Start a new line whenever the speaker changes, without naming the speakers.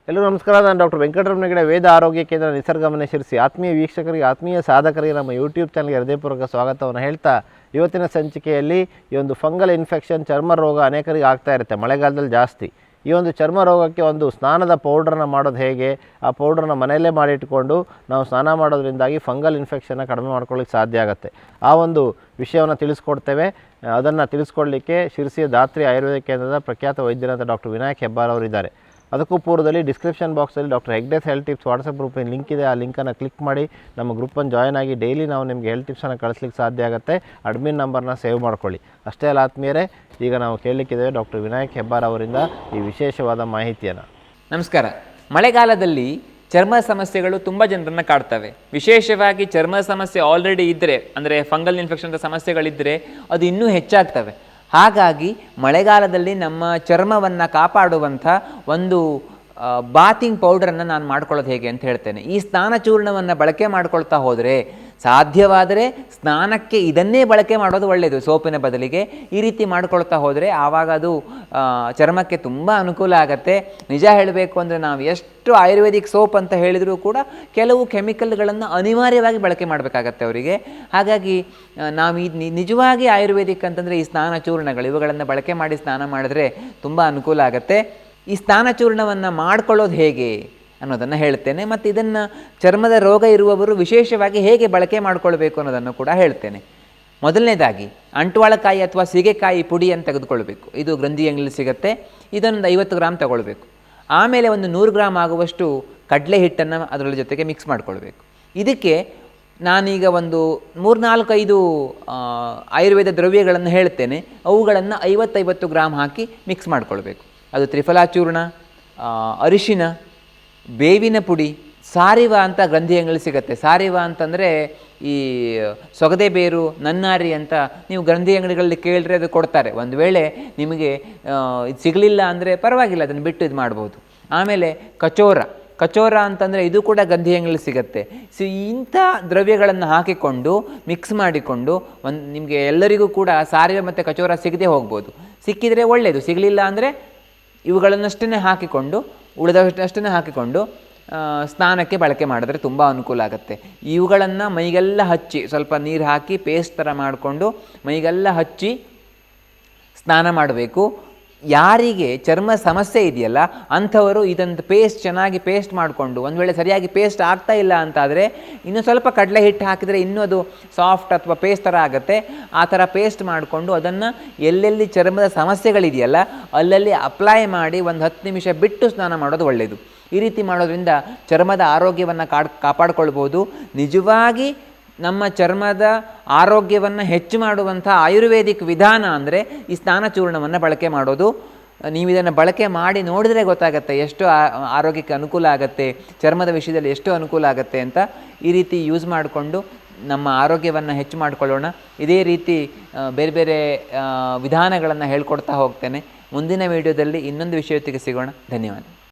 ಎಲ್ಲರೂ ನಮಸ್ಕಾರ. ನಾನು ಡಾಕ್ಟರ್ ವೆಂಕಟರಮಣ ಹೆಗಡೆ, ವೇದ ಆರೋಗ್ಯ ಕೇಂದ್ರ, ನಿಸರ್ಗಮನೆ ಶಿರಸಿ. ಆತ್ಮೀಯ ವೀಕ್ಷಕರಿಗೆ, ಆತ್ಮೀಯ ಸಾಧಕರಿಗೆ ನಮ್ಮ ಯೂಟ್ಯೂಬ್ ಚಾನಲ್ಗೆ ಹೃದಯಪೂರ್ವಕ ಸ್ವಾಗತವನ್ನು ಹೇಳ್ತಾ, ಇವತ್ತಿನ ಸಂಚಿಕೆಯಲ್ಲಿ ಈ ಒಂದು ಫಂಗಲ್ ಇನ್ಫೆಕ್ಷನ್, ಚರ್ಮ ರೋಗ ಅನೇಕರಿಗೆ ಆಗ್ತಾ ಇರುತ್ತೆ, ಮಳೆಗಾಲದಲ್ಲಿ ಜಾಸ್ತಿ. ಈ ಒಂದು ಚರ್ಮ ರೋಗಕ್ಕೆ ಒಂದು ಸ್ನಾನದ ಪೌಡ್ರನ್ನ ಮಾಡೋದು ಹೇಗೆ, ಆ ಪೌಡ್ರನ್ನ ಮನೆಯಲ್ಲೇ ಮಾಡಿಟ್ಕೊಂಡು ನಾವು ಸ್ನಾನ ಮಾಡೋದ್ರಿಂದಾಗಿ ಫಂಗಲ್ ಇನ್ಫೆಕ್ಷನ್ನ ಕಡಿಮೆ ಮಾಡ್ಕೊಳ್ಳಿಕ್ಕೆ ಸಾಧ್ಯ ಆಗುತ್ತೆ. ಆ ಒಂದು ವಿಷಯವನ್ನು ತಿಳಿಸ್ಕೊಡ್ತೇವೆ. ಅದನ್ನು ತಿಳಿಸ್ಕೊಡ್ಲಿಕ್ಕೆ ಶಿರಸಿಯ ಧಾತ್ರಿ ಆಯುರ್ವೇದ ಕೇಂದ್ರದ ಪ್ರಖ್ಯಾತ ವೈದ್ಯರಾದ ಡಾಕ್ಟರ್ ವಿನಾಯಕ್ ಹೆಬ್ಬಾರ್ ಅವರಿದ್ದಾರೆ. ಅದಕ್ಕೂ ಪೂರ್ವದಲ್ಲಿ ಡಿಸ್ಕ್ರಿಪ್ಷನ್ ಬಾಕ್ಸಲ್ಲಿ doctor Hegde's health tips WhatsApp ಗ್ರೂಪಿನ ಲಿಂಕ್ ಇದೆ. ಆ ಲಿಂಕನ್ನು ಕ್ಲಿಕ್ ಮಾಡಿ ನಮ್ಮ ಗ್ರೂಪನ್ನು ಜಾಯ್ನ್ ಆಗಿ ಡೈಲಿ ನಾವು ನಿಮಗೆ ಹೆಲ್ತ್ ಟಿಪ್ಸನ್ನು ಕಳಿಸ್ಲಿಕ್ಕೆ ಸಾಧ್ಯ ಆಗುತ್ತೆ. ಅಡ್ಮಿನ್ ನಂಬರ್ನ ಸೇವ್ ಮಾಡ್ಕೊಳ್ಳಿ. ಅಷ್ಟೇ ಅಲ್ಲ ಆತ್ಮೀಯರೇ, ಈಗ ನಾವು ಕೇಳಲಿಕ್ಕಿದ್ದೇವೆ ಡಾಕ್ಟರ್ ವಿನಾಯಕ್ ಹೆಬ್ಬಾರ್ ಅವರಿಂದ ಈ ವಿಶೇಷವಾದ ಮಾಹಿತಿಯನ್ನು.
ನಮಸ್ಕಾರ. ಮಳೆಗಾಲದಲ್ಲಿ ಚರ್ಮ ಸಮಸ್ಯೆಗಳು ತುಂಬ ಜನರನ್ನು ಕಾಡ್ತವೆ. ವಿಶೇಷವಾಗಿ ಚರ್ಮ ಸಮಸ್ಯೆ ಆಲ್ರೆಡಿ ಇದ್ದರೆ, ಅಂದರೆ ಫಂಗಲ್ ಇನ್ಫೆಕ್ಷನ್ ಸಮಸ್ಯೆಗಳಿದ್ದರೆ ಅದು ಇನ್ನೂ ಹೆಚ್ಚಾಗ್ತವೆ. ಹಾಗಾಗಿ ಮಳೆಗಾಲದಲ್ಲಿ ನಮ್ಮ ಚರ್ಮವನ್ನು ಕಾಪಾಡುವಂಥ ಒಂದು ಬಾತಿಂಗ್ ಪೌಡರನ್ನು ನಾನು ಮಾಡ್ಕೊಳ್ಳೋದು ಹೇಗೆ ಅಂತ ಹೇಳ್ತೇನೆ. ಈ ಸ್ನಾನ ಚೂರ್ಣವನ್ನು ಬಳಕೆ ಮಾಡ್ಕೊಳ್ತಾ ಹೋದರೆ, ಸಾಧ್ಯವಾದರೆ ಸ್ನಾನಕ್ಕೆ ಇದನ್ನೇ ಬಳಕೆ ಮಾಡೋದು ಒಳ್ಳೆಯದು, ಸೋಪಿನ ಬದಲಿಗೆ. ಈ ರೀತಿ ಮಾಡ್ಕೊಳ್ತಾ ಹೋದರೆ ಆವಾಗ ಅದು ಚರ್ಮಕ್ಕೆ ತುಂಬ ಅನುಕೂಲ ಆಗುತ್ತೆ. ನಿಜ ಹೇಳಬೇಕು ಅಂದರೆ, ನಾವು ಎಷ್ಟು ಆಯುರ್ವೇದಿಕ್ ಸೋಪ್ ಅಂತ ಹೇಳಿದರೂ ಕೂಡ ಕೆಲವು ಕೆಮಿಕಲ್ಗಳನ್ನು ಅನಿವಾರ್ಯವಾಗಿ ಬಳಕೆ ಮಾಡಬೇಕಾಗತ್ತೆ ಅವರಿಗೆ. ಹಾಗಾಗಿ ನಾವು ನಿಜವಾಗಿ ಆಯುರ್ವೇದಿಕ್ ಅಂತಂದರೆ ಈ ಸ್ನಾನ ಚೂರ್ಣಗಳು, ಇವುಗಳನ್ನು ಬಳಕೆ ಮಾಡಿ ಸ್ನಾನ ಮಾಡಿದ್ರೆ ತುಂಬ ಅನುಕೂಲ ಆಗುತ್ತೆ. ಈ ಸ್ನಾನ ಚೂರ್ಣವನ್ನು ಮಾಡ್ಕೊಳ್ಳೋದು ಹೇಗೆ ಅನ್ನೋದನ್ನು ಹೇಳ್ತೇನೆ. ಮತ್ತು ಇದನ್ನು ಚರ್ಮದ ರೋಗ ಇರುವವರು ವಿಶೇಷವಾಗಿ ಹೇಗೆ ಬಳಕೆ ಮಾಡಿಕೊಳ್ಬೇಕು ಅನ್ನೋದನ್ನು ಕೂಡ ಹೇಳ್ತೇನೆ. ಮೊದಲನೇದಾಗಿ ಅಂಟ್ವಾಳಕಾಯಿ ಅಥವಾ ಸೀಗೆಕಾಯಿ ಪುಡಿಯನ್ನು ತೆಗೆದುಕೊಳ್ಬೇಕು. ಇದು ಗ್ರಂಥಿ ಅಂಗಡಿಯಲ್ಲಿ ಸಿಗುತ್ತೆ. ಇದನ್ನೊಂದು 50 ಗ್ರಾಮ್ ತಗೊಳ್ಬೇಕು. ಆಮೇಲೆ ಒಂದು 100 ಗ್ರಾಮ್ ಆಗುವಷ್ಟು ಕಡಲೆ ಹಿಟ್ಟನ್ನು ಅದರ ಜೊತೆಗೆ ಮಿಕ್ಸ್ ಮಾಡಿಕೊಳ್ಬೇಕು. ಇದಕ್ಕೆ ನಾನೀಗ ಒಂದು 3-4-5 ಆಯುರ್ವೇದ ದ್ರವ್ಯಗಳನ್ನು ಹೇಳ್ತೇನೆ. ಅವುಗಳನ್ನು 50-50 ಗ್ರಾಮ್ ಹಾಕಿ ಮಿಕ್ಸ್ ಮಾಡಿಕೊಳ್ಬೇಕು. ಅದು ತ್ರಿಫಲಾ ಚೂರ್ಣ, ಅರಿಶಿನ, ಬೇವಿನ ಪುಡಿ, ಸಾರಿವ ಅಂತ ಗ್ರಂಥಿ ಅಂಗಡಿಯಲ್ಲಿ ಸಿಗುತ್ತೆ. ಸಾರಿವ ಅಂತಂದರೆ ಈ ಸೊಗದೆ ಬೇರು, ನನ್ನಾರಿ ಅಂತ ನೀವು ಗ್ರಂಥಿ ಅಂಗಡಿಗಳಲ್ಲಿ ಕೇಳಿದ್ರೆ ಅದು ಕೊಡ್ತಾರೆ. ಒಂದು ವೇಳೆ ನಿಮಗೆ ಇದು ಸಿಗಲಿಲ್ಲ ಅಂದರೆ ಪರವಾಗಿಲ್ಲ, ಅದನ್ನು ಬಿಟ್ಟು ಇದು ಮಾಡ್ಬೋದು. ಆಮೇಲೆ ಕಚೋರ ಅಂತಂದರೆ ಇದು ಕೂಡ ಗ್ರಂಥಿ ಅಂಗಡಿಯಲ್ಲಿ ಸಿಗುತ್ತೆ. ಸೊ ಇಂಥ ದ್ರವ್ಯಗಳನ್ನು ಹಾಕಿಕೊಂಡು ಮಿಕ್ಸ್ ಮಾಡಿಕೊಂಡು ನಿಮಗೆ ಎಲ್ಲರಿಗೂ ಕೂಡ ಸಾರಿವೆ ಮತ್ತು ಕಚೋರ ಸಿಗದೆ ಹೋಗ್ಬೋದು. ಸಿಕ್ಕಿದರೆ ಒಳ್ಳೆಯದು, ಸಿಗಲಿಲ್ಲ ಅಂದರೆ ಇವುಗಳನ್ನಷ್ಟೇ ಹಾಕಿಕೊಂಡು, ಉಳಿದಷ್ಟೇ ಹಾಕಿಕೊಂಡು ಸ್ನಾನಕ್ಕೆ ಬಳಕೆ ಮಾಡಿದ್ರೆ ತುಂಬ ಅನುಕೂಲ ಆಗುತ್ತೆ. ಇವುಗಳನ್ನು ಮೈಗೆಲ್ಲ ಹಚ್ಚಿ, ಸ್ವಲ್ಪ ನೀರು ಹಾಕಿ ಪೇಸ್ಟ್ ಥರ ಮಾಡಿಕೊಂಡು ಮೈಗೆಲ್ಲ ಹಚ್ಚಿ ಸ್ನಾನ ಮಾಡಬೇಕು. ಯಾರಿಗೆ ಚರ್ಮ ಸಮಸ್ಯೆ ಇದೆಯಲ್ಲ ಅಂಥವರು ಇದೊಂದು ಚೆನ್ನಾಗಿ ಪೇಸ್ಟ್ ಮಾಡಿಕೊಂಡು, ಒಂದು ವೇಳೆ ಸರಿಯಾಗಿ ಪೇಸ್ಟ್ ಆಗ್ತಾ ಇಲ್ಲ ಅಂತಾದರೆ ಇನ್ನೂ ಸ್ವಲ್ಪ ಕಡಲೆ ಹಿಟ್ಟು ಹಾಕಿದರೆ ಇನ್ನೂ ಅದು ಸಾಫ್ಟ್ ಅಥವಾ ಪೇಸ್ಟ್ ಥರ ಆಗುತ್ತೆ. ಆ ಥರ ಪೇಸ್ಟ್ ಮಾಡಿಕೊಂಡು ಅದನ್ನು ಎಲ್ಲೆಲ್ಲಿ ಚರ್ಮದ ಸಮಸ್ಯೆಗಳಿದೆಯಲ್ಲ ಅಲ್ಲಲ್ಲಿ ಅಪ್ಲೈ ಮಾಡಿ ಒಂದು 10 ನಿಮಿಷ ಬಿಟ್ಟು ಸ್ನಾನ ಮಾಡೋದು ಒಳ್ಳೆಯದು. ಈ ರೀತಿ ಮಾಡೋದ್ರಿಂದ ಚರ್ಮದ ಆರೋಗ್ಯವನ್ನು ಕಾಪಾಡಿಕೊಳ್ಬೋದು. ನಿಜವಾಗಿ ನಮ್ಮ ಚರ್ಮದ ಆರೋಗ್ಯವನ್ನು ಹೆಚ್ಚು ಮಾಡುವಂಥ ಆಯುರ್ವೇದಿಕ್ ವಿಧಾನ ಅಂದರೆ ಈ ಸ್ನಾನ ಚೂರ್ಣವನ್ನು ಬಳಕೆ ಮಾಡೋದು. ನೀವು ಇದನ್ನು ಬಳಕೆ ಮಾಡಿ ನೋಡಿದರೆ ಗೊತ್ತಾಗುತ್ತೆ ಎಷ್ಟು ಆರೋಗ್ಯಕ್ಕೆ ಅನುಕೂಲ ಆಗುತ್ತೆ, ಚರ್ಮದ ವಿಷಯದಲ್ಲಿ ಎಷ್ಟು ಅನುಕೂಲ ಆಗುತ್ತೆ ಅಂತ. ಈ ರೀತಿ ಯೂಸ್ ಮಾಡಿಕೊಂಡು ನಮ್ಮ ಆರೋಗ್ಯವನ್ನು ಹೆಚ್ಚು ಮಾಡಿಕೊಳ್ಳೋಣ. ಇದೇ ರೀತಿ ಬೇರೆ ಬೇರೆ ವಿಧಾನಗಳನ್ನು ಹೇಳ್ಕೊಡ್ತಾ ಹೋಗ್ತೇನೆ. ಮುಂದಿನ ವಿಡಿಯೋದಲ್ಲಿ ಇನ್ನೊಂದು ವಿಷಯದೊತ್ತಿಗೆ ಸಿಗೋಣ. ಧನ್ಯವಾದ.